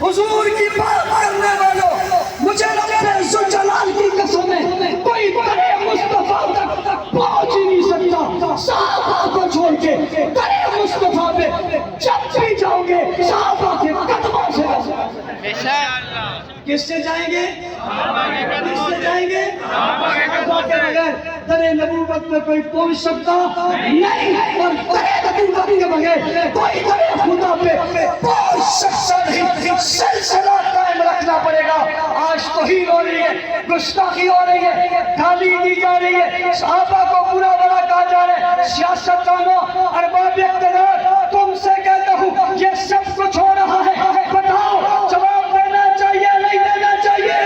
हुजूर की बात करने वालों, मुझे रब्बे इज्जत जलाल की कसम है, कोई दरे मुस्तफा तक पहुंच ही नहीं सकता सहाबा को छोड़ के। दरे मुस्तफा पे जब भी जाओगे सहाबा के कदमों से। किससे जाएंगे? किससे जाएंगे? दरे नबूवत में कोई पहुंच सकता नहीं, और दरे नबूवत के बगैर कोई दरे खुदा पे पहुंच सकता नहीं। सिलसिला कायम रखना पड़ेगा। आज तौहीन हो रही है, गुस्ताखी हो रही है, गाली दी जा रही है, सहाबा को बुरा भला कहा जा रहा है। सियासतदानों, अरबाब इक़्तिदार, तुमसे कहता हूँ ये सब कुछ हो रहा है, बताओ जवाब देना चाहिए नहीं देना चाहिए?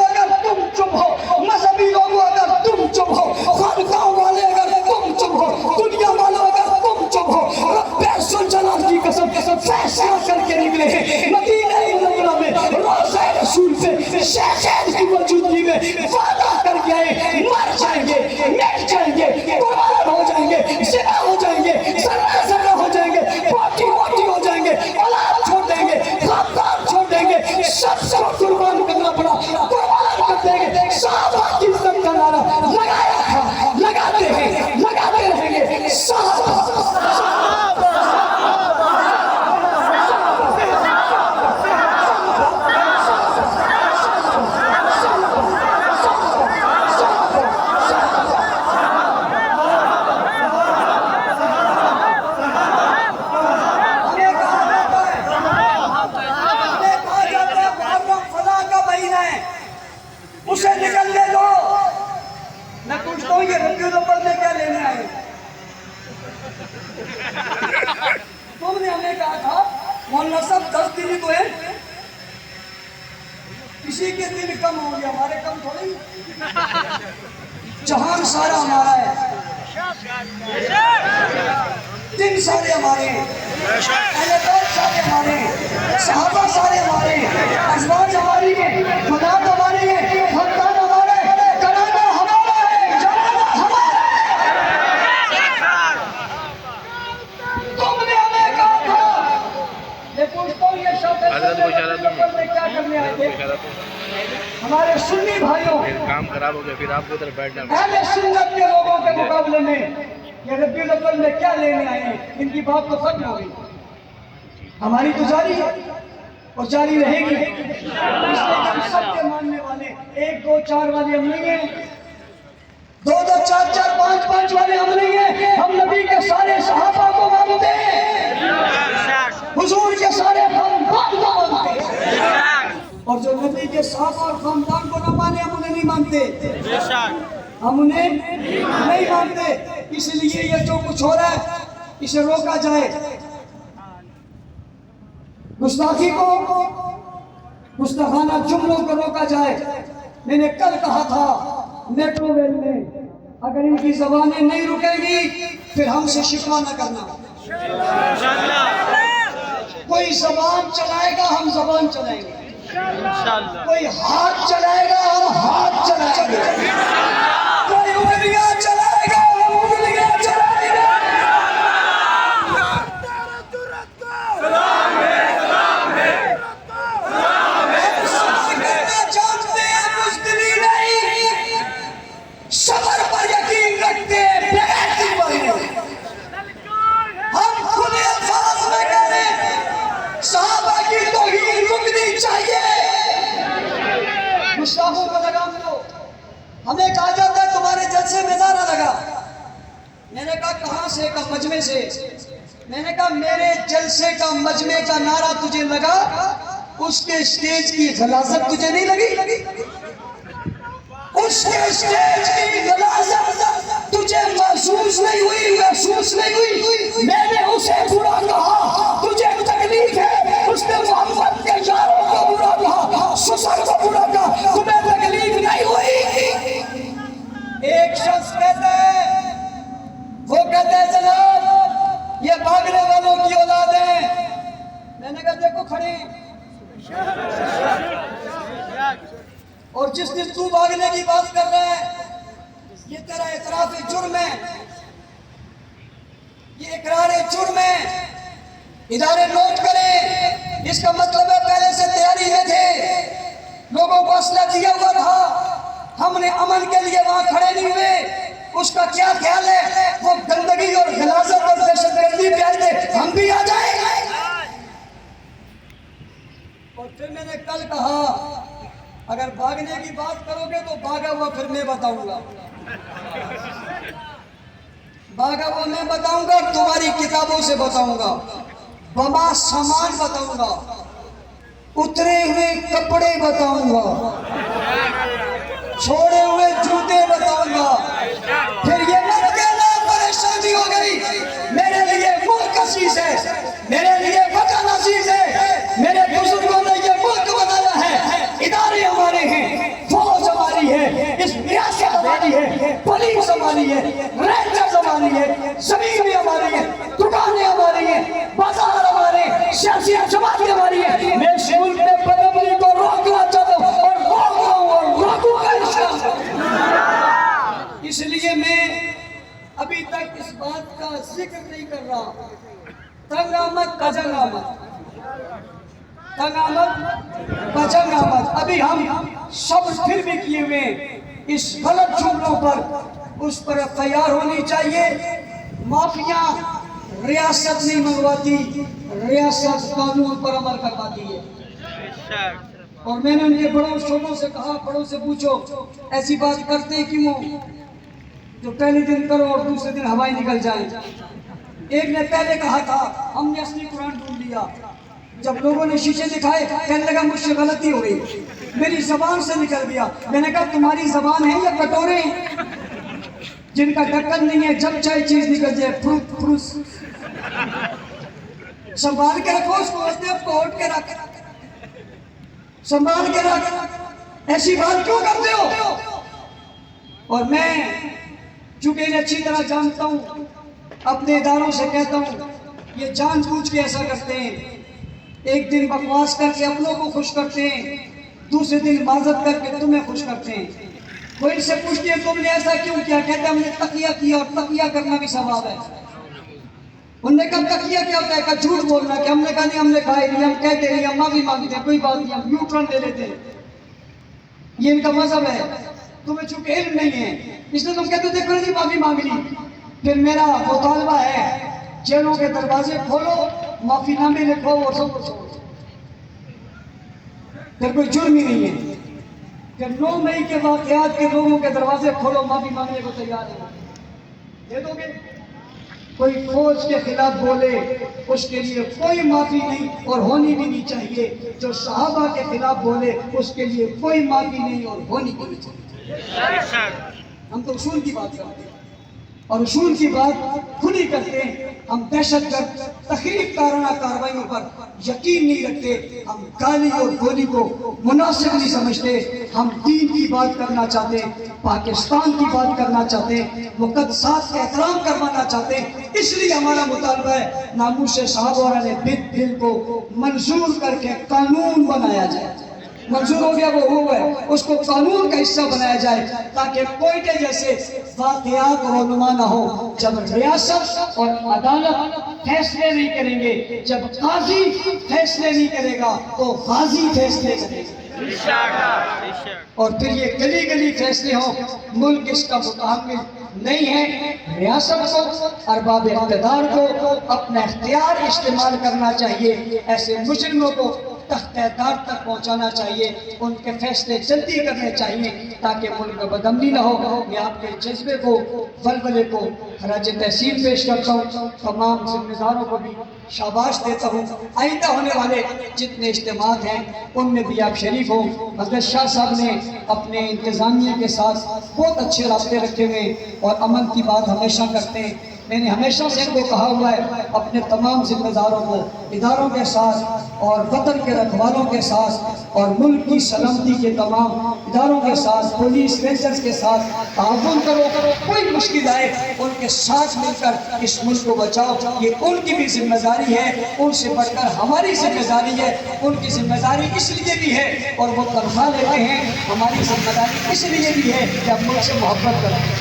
अगर तुम चुप हो, मजहबी लोगों अगर तुम चुप हो, खानकाह वाले अगर तुम चुप हो, दुनिया वालों अगर तुम चुप हो, रब्बे इज्जत जलाल की कसम फैसला करके निकले हैं मदीना मुनव्वरा में रोज़े रसूल से शेखैन की मौजूदगी में वादा करके आए, मर जाएंगे, मिट जाएंगे, कुर्बान हो जाएंगे, ज़िंदा हो जाएंगे, जर्रा जर्रा हो जाएंगे, मोटी मोटी हो जाएंगे, औलाद छोड़ देंगे, खानदान छोड़ देंगे, सबको कुर्बान करना पड़ा, कुर्बान कर देंगे। सहाबा की इज्जत का नारा लगाया था, लगाते हैं, लगाते रहेंगे। सहाबा उसे निकलने दो। मैं पूछता हूँ ये रब्बीउल अव्वल में क्या लेने आए? तुमने हमें कहा था मौलाना साहब 10 दिन ही तो है, किसी के दिन कम हो गया, हमारे कम थोड़ी। जहान सारा हमारा है, दिन सारे हमारे हैं, अहले बैत सारे हमारे हैं, सहाबा सारे हमारे हैं, अज़वाज हमारी है, औलाद हमारी है, खानदान हमारा है, घराना हमारा है, जमाना हमारा है। तुमने हमें कहा था, ये पूछता हूँ ये शब्द में क्या करने आए थे? हमारे सुन्नी भाइयों, काम खराब हो गया, फिर आपको उधर बैठना। अहले सुन्नत के लोगों के मुकाबले में ये रब्बीउल अव्वल में क्या लेने आए हैं? इनकी बात तो खत्म हो गई, हमारी तो जारी है और जारी रहेगी। इसलिए हम सबके मानने वाले 1 2 4 वाले हम नहीं हैं, 2 2 4 4 5 5 वाले हम नहीं हैं। हम नबी के सारे सहाबा को मानते हैं, हुजूर के सारे खानदान को मानते हैं, और जो नबी के सहाबा और खानदान को न माने हम उन्हें नहीं मानते, हम उन्हें नहीं मानते। इसलिए ये जो कुछ हो रहा है इसे रोका जाए, गुस्ताखी को, गुस्ताखाना जुमलों को रोका जाए। मैंने कल कहा था मेट्रो रेल में, अगर इनकी जबानें नहीं रुकेगी फिर हमसे शिकवा न करना। कोई जबान चलाएगा हम जबान चलाएंगे, कोई हाथ चलाएगा हम हाथ चलाएंगे, कोई उंगलियां चलाएगा हम उंगलियां चलाएंगे। जानते हैं बुज़दिली नहीं, सबर पर यकीन रखते हैं, बेगैरती पर नहीं। हम खुले अल्फाज में कह रहे हैं सहाबा की तौहीन रुकनी चाहिए। गुस्ताखों को लगाम दो। हमें कहा जाता है तुम्हारे जलसे में नारा लगा, मैंने कहा कहां से? का मजमे से। मैंने कहा मेरे जलसे का मजमे का नारा तुझे लगा, उसके स्टेज की गलाजत तुझे नहीं लगी? उसके स्टेज की गलाजत तुझे महसूस नहीं हुई? महसूस नहीं हुई? मैंने उसे बुरा कहा, तुझे तकलीफ है, उसने मोहम्मद के यारों को बुरा कहा, सुसर को बुरा कहा, तुम्हें तकलीफ नहीं हुई? एक शख्स कहता है, वो कहते हैं जनाब ये भागने वालों की औलाद है। मैंने कहा देखो खड़े, और जिस दिन तू भागने की बात कर रहा है ये तेरा इतराफ जुर्म है, ये इकरार जुर्म है। इदारे नोट करें, इसका मतलब है पहले से तैयारी में थे, लोगों को असला दिया हुआ था, हमने अमन के लिए वहां खड़े नहीं हुए। उसका क्या ख्याल है, वो गंदगी और गलाजत और दहशतगर्दी पे आए थे, हम भी आ जाएंगे। और फिर मैंने कल कहा अगर भागने की बात करोगे तो भागा हुआ फिर मैं बताऊंगा, भागा हुआ मैं बताऊंगा, तुम्हारी किताबों से बताऊंगा, बमा सामान बताऊंगा, उतरे हुए कपड़े बताऊंगा, छोड़े हुए जूते बताऊंगा। फिर ये मत कहना परेशानी हो गई, मेरे लिए मुल्क अजीज है, मेरे लिए वतन अजीज है, मेरे बुजुर्गों ने ये मुल्क बनाया है, इदारे हमारे हैं, फौज हमारी है, इस रियासत हमारी है, पुलिस हमारी है, रेंजर्स हमारी है, जमीन भी हमारी है, दुकानें हमारी है, बाजार हमारे, सियासी जमात हमारी है। मैं इस मुल्क में बदमनी को रोकना चाहता हूँ और रोक रहा हूँ और रोकूंगा इंशाअल्लाह। इसलिए मैं अभी तक इस बात का जिक्र नहीं कर रहा, तंग आमद कजंग आमद, तंग आमद कजंग आमद। अभी हम सब फिर भी किए हुए इस गलत जुमलों पर, उस पर तैयार होनी चाहिए। माफिया रियासत नहीं मंगवाती, रियासत कानून पर अमल करवाती है। और मैंने उनके बड़ों छोटों से कहा, बड़ों से पूछो ऐसी बात करते क्यों जो पहले दिन करो और दूसरे दिन हवाई निकल जाए। एक ने पहले कहा था हमने असली कुरान ढूंढ लिया, जब लोगों ने शीशे दिखाए कहने लगा मुझसे गलती हो गई, मेरी जबान से निकल गया। मैंने कहा तुम्हारी जबान है या कटोरे जिनका ढक्कन नहीं है, जब चाहे चीज निकल जाए फ्रूट फ्रूस। संभाल के रखो उसको, कोट के रख, संभाल के रख, ऐसी बात क्यों करते हो। और मैं चूंकि इन्हें अच्छी तरह जानता हूँ, अपने इदारों से कहता हूँ ये जानबूझ के ऐसा करते हैं। एक दिन बकवास करके अपनों को खुश करते हैं, दूसरे दिन माजत करके तुम्हें खुश करते हैं। वो इनसे पूछती है तुमने ऐसा क्यों किया, कहते हमने तकिया किया, और तकिया करना भी सवाब है। उनने कहा तकिया क्या होता है, कहा झूठ बोलना, कि हमने कहा नहीं हमने कहा नहीं, हम कहते नहीं, हम माफी मांगते हैं, कोई बात नहीं, हम न्यूट्रल ले लेते हैं। ये इनका मजहब है। तुम्हें चूंकि इल्म नहीं है इसलिए तुम कहते हो देखो जी माफी मांग ली। फिर मेरा मुतालबा है जेलों के दरवाजे खोलो, माफीनामे लिखो और सब, फिर कोई जुर्म ही नहीं है। फिर 9 मई के वाकयात के लोगों के दरवाजे खोलो, माफी मांगने को तैयार है, दे दोगे। कोई फौज के खिलाफ बोले उसके लिए कोई माफी नहीं और होनी भी नहीं चाहिए। जो सहाबा के खिलाफ बोले उसके लिए कोई माफी नहीं और होनी भी नहीं चाहिए। हम तो उसूल की बात करते हैं और उसूल की बात खुद ही करते हैं। हम दहशतगर्द तखरीब काराना कार्रवाइयों पर यकीन नहीं रखते, हम गाली और गोली को मुनासिब नहीं समझते। हम दीन की बात करना चाहते हैं, पाकिस्तान की बात करना चाहते हैं, मुक़द्दसात का एहतराम करवाना चाहते हैं। इसलिए हमारा मुतालबा है नामूस साहब बिल को मंजूर करके कानून बनाया जाए। मंजूर हो गया वो हो गए, उसको कानून का हिस्सा बनाया जाए ताकि कोयटे जैसे वाक़यात रोनुमा ना हो। जब रियासत और अदालत फैसले नहीं करेंगे, जब काजी फैसले नहीं करेगा तो गाजी फैसले करेगा। और फिर ये गली गली फैसले हो, मुल्क इसका मुताहम्मिल नहीं है। रियासत को, अरबाब इक़्तिदार को अपना इख्तियार इस्तेमाल करना चाहिए, ऐसे मुजरिमों को तख्तेदार तक पहुंचाना चाहिए, उनके फैसले जल्दी करने चाहिए ताकि मुल्क में बदअमनी न हो। मैं आपके जज्बे को, वलवले को खराज तहसीन पेश करता हूँ। तमाम जिम्मेदारों को भी शाबाश देता हूँ। आइंदा होने वाले जितने इज्तिमात हैं उनमें भी आप शरीक हो। हज़रत शाह साहब ने अपने इंतज़ामिया के साथ बहुत अच्छे रास्ते रखे हुए और अमन की बात हमेशा करते हैं। मैंने हमेशा से इनको कहा हुआ है अपने तमाम जिम्मेदारों को इदारों के साथ और वतन के रखवालों के साथ और मुल्क की सलामती के तमाम इदारों के साथ, पुलिस रेंजर्स के साथ ताउन करो। कोई मुश्किल आए उनके साथ मिलकर इस मुल्क को बचाओ। ये उनकी भी जिम्मेदारी है, उनसे बढ़कर हमारी जिम्मेदारी है। उनकी जिम्मेदारी इसलिए भी है और वो तनख्वाह लेते हैं, हमारी जिम्मेदारी इसलिए भी है कि हम मुल्क से मोहब्बत करें।